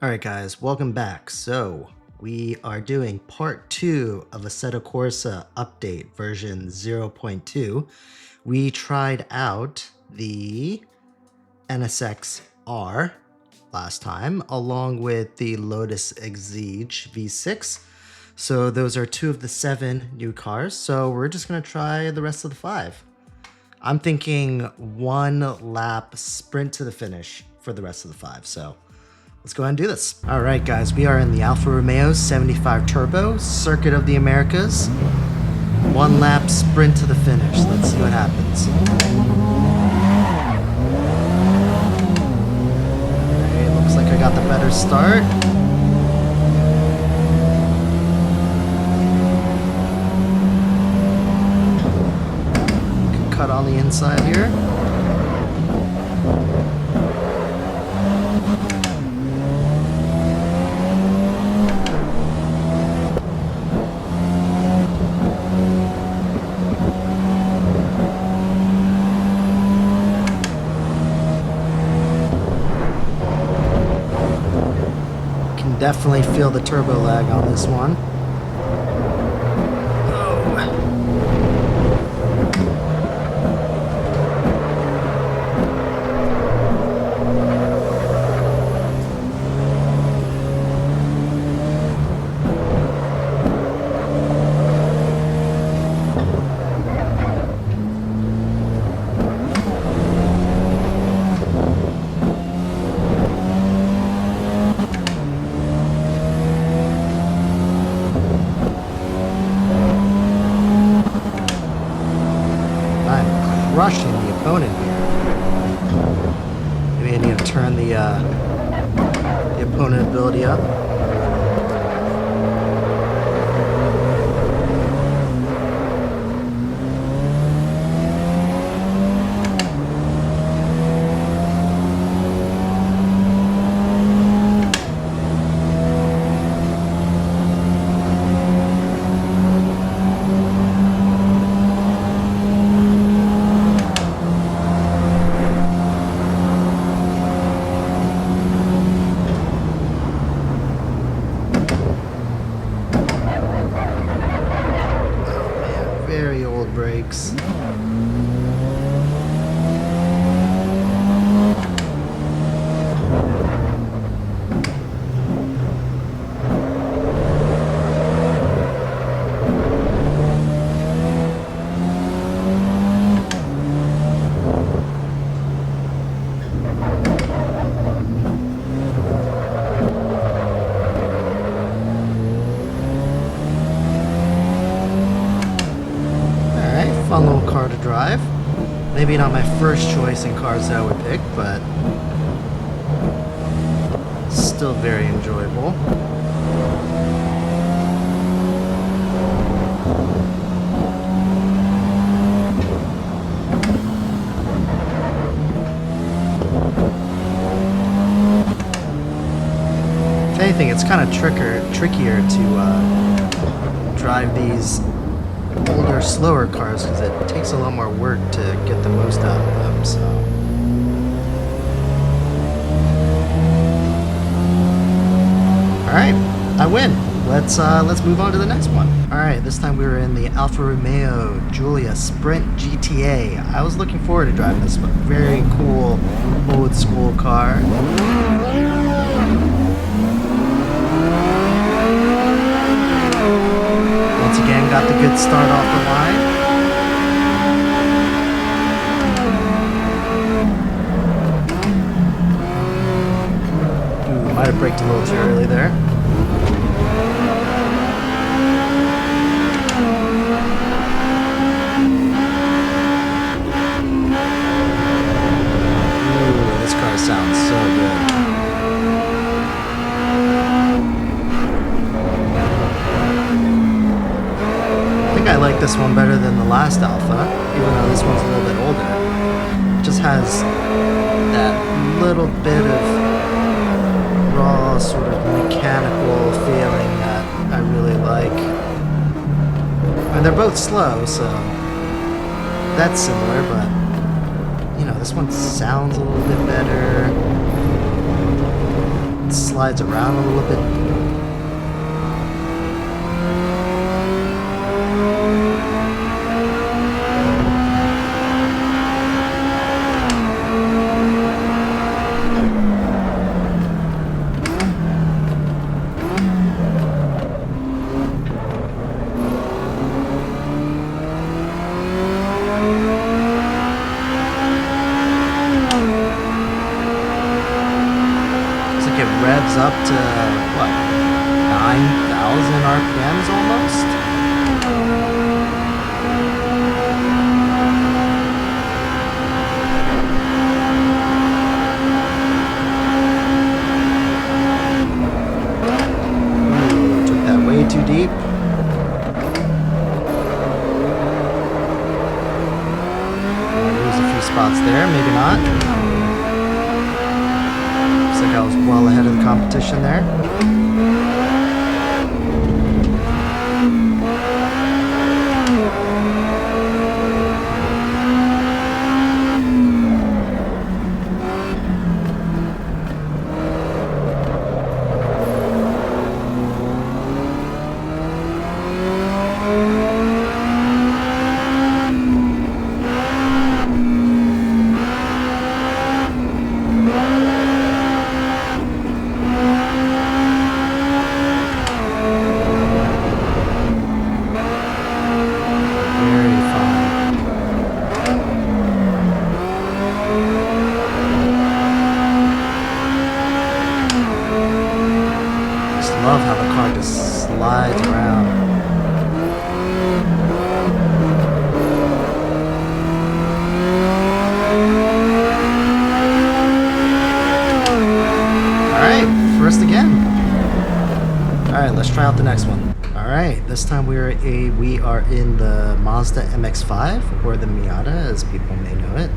Alright guys, welcome back. So, we are doing part 2 of Assetto Corsa update version 0.2. We tried out the NSX-R last time, along with the Lotus Exige V6. So those are 2 of the 7 new cars, so we're just going to try the rest of the 5. I'm thinking 1 lap sprint to the finish for the rest of the 5, so let's go ahead and do this. All right, guys, we are in the Alfa Romeo 75 Turbo, Circuit of the Americas. 1 lap sprint to the finish. Let's see what happens. Okay, looks like I got the better start. Can cut on the inside here. Definitely feel the turbo lag on this one. Rushing the opponent here. Maybe I need to turn the opponent ability up. Brakes. Fun little car to drive. Maybe not my first choice in cars that I would pick, but still very enjoyable. If anything, it's kind of trickier to drive these older, slower cars because it takes a lot more work to get the most out of them. So, all right, I win. Let's move on to the next one. All right, this time we were in the Alfa Romeo Giulia Sprint GTA. I was looking forward to driving this very cool old school car. Once again, got the good start off the line. Ooh, might have braked a little too early there. Ooh, this car sounds so good. I like this one better than the last Alpha, even though this one's a little bit older. It just has that little bit of raw, sort of mechanical feeling that I really like. And they're both slow, so that's similar, but you know, this one sounds a little bit better. slides around a little bit. Revs up to what, 9,000 RPMs almost? Ooh, took that way too deep. Might lose a few spots there, maybe not. Looks like I was well ahead of the competition there. Love how the car just slides around. Alright, first again. Alright, let's try out the next one. Alright, this time we are in the Mazda MX-5, or the Miata as people may know it.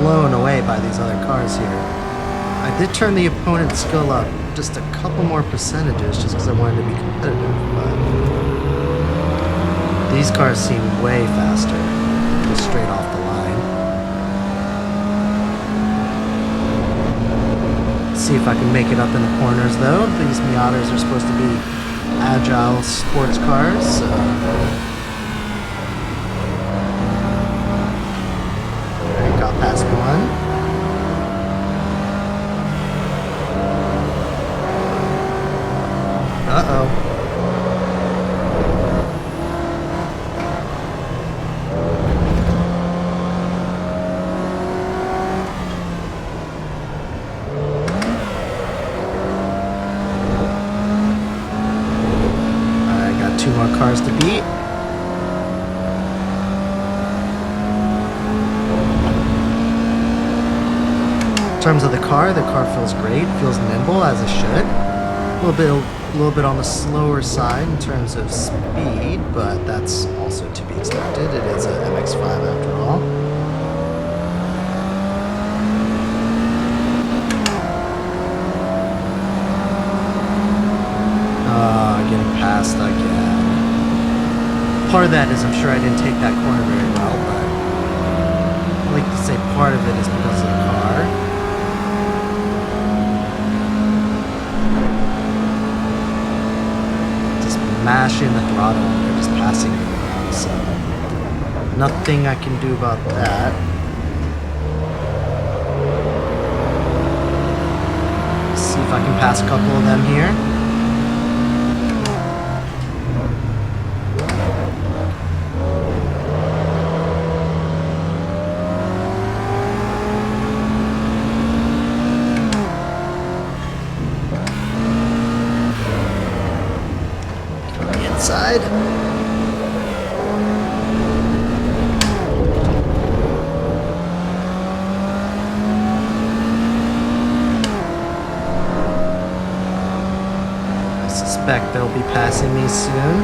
Blown away by these other cars here. I did turn the opponent's skill up just a couple more percentages just because I wanted to be competitive, but these cars seem way faster, just straight off the line. Let's see if I can make it up in the corners though. These Miatas are supposed to be agile sports cars, so past one. Uh-oh. I got 2 more cars to beat. In terms of the car feels great, feels nimble as it should. A little bit on the slower side in terms of speed, but that's also to be expected. It is a MX-5 after all. Getting passed again. Part of that is I'm sure I didn't take that corner very well, but I like to say part of it is because of the car. Mashing the throttle and they're just passing me around, so nothing I can do about that. Let's see if I can pass a couple of them here. Side. I suspect they'll be passing me soon.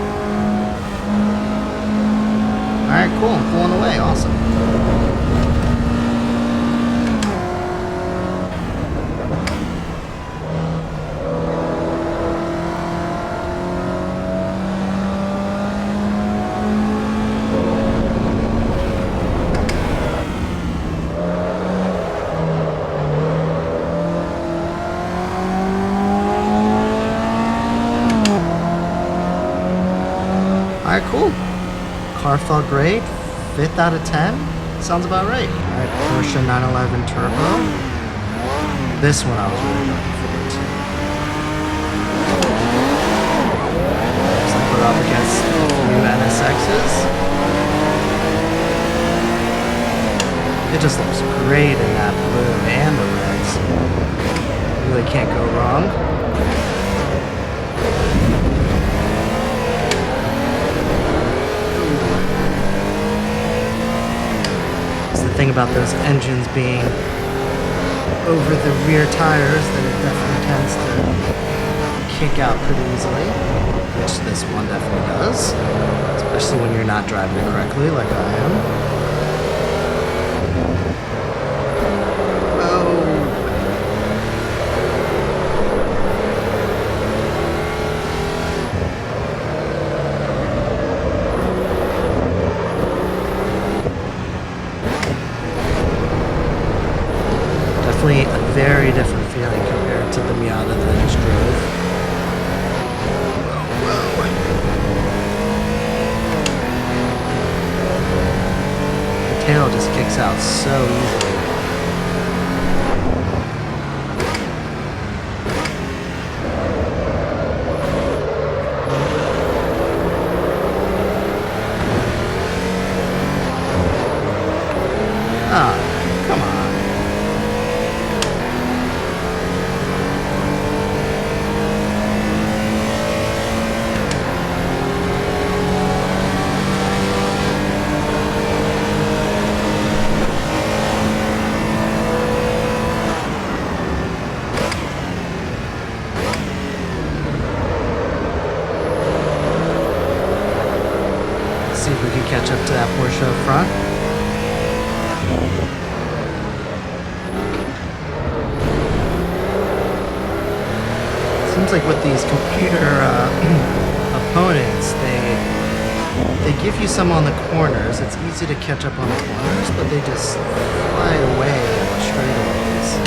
Alright, cool. I'm pulling away. Awesome. Alright, cool. Car felt great. 5th out of 10. Sounds about right. Alright, Porsche 911 Turbo. This one I was really looking forward to. Looks like we're up against a few NSXs. It just looks great in that blue and the reds. Really can't go wrong. The thing about those engines being over the rear tires that it definitely tends to kick out pretty easily, which this one definitely does, especially when you're not driving it correctly like I am. Definitely a very different feeling compared to the Miata that I just drove. Whoa. The tail just kicks out so easily. Ah, come on. See if we can catch up to that Porsche up front. Seems like with these computer opponents, they give you some on the corners. It's easy to catch up on the corners, but they just fly away on the straightaways.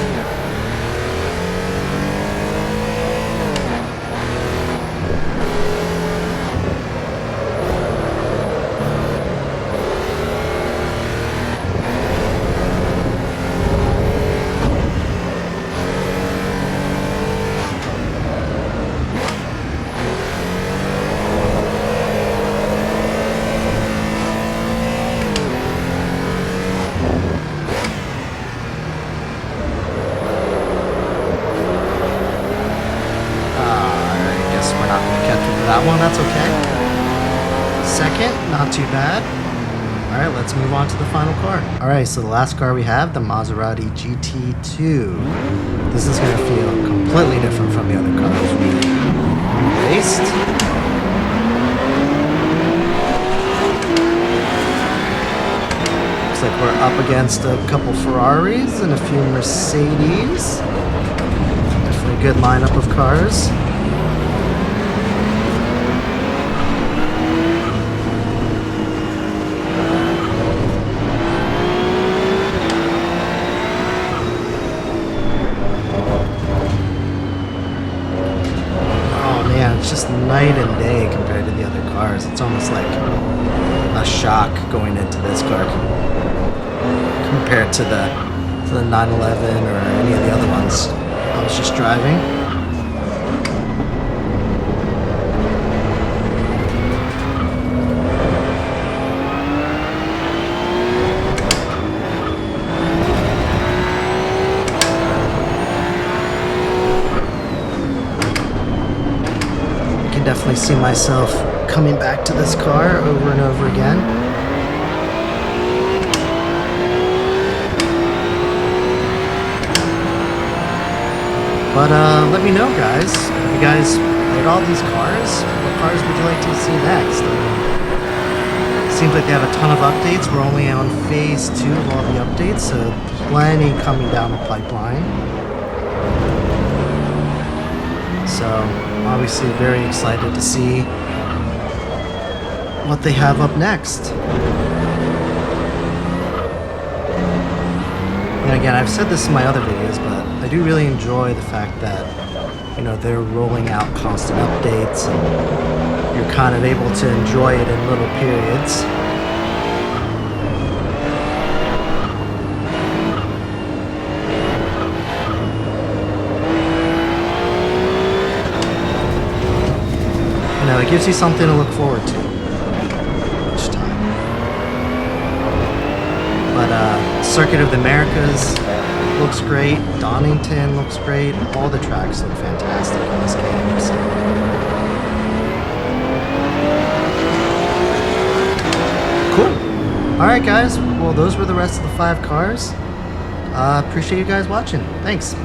That one, that's okay. Second, not too bad. Alright, let's move on to the final car. Alright, so the last car we have, the Maserati GT2. This is going to feel completely different from the other cars we raced. Looks like we're up against a couple Ferraris and a few Mercedes. Definitely a good lineup of cars. It's just night and day compared to the other cars. It's almost like a shock going into this car compared to the 911 or any of the other ones I was just driving. Definitely see myself coming back to this car over and over again. But let me know, guys. If you guys played all these cars, what cars would you like to see next? Seems like they have a ton of updates. We're only on phase 2 of all the updates, so plenty coming down the pipeline. So, obviously very excited to see what they have up next. And again, I've said this in my other videos, but I do really enjoy the fact that You know, they're rolling out constant updates, and you're kind of able to enjoy it in little periods. You know, it gives you something to look forward to each time. But Circuit of the Americas looks great. Donington looks great. All the tracks look fantastic in this game. So. Cool. All right, guys. Well, those were the rest of the 5 cars. Appreciate you guys watching. Thanks.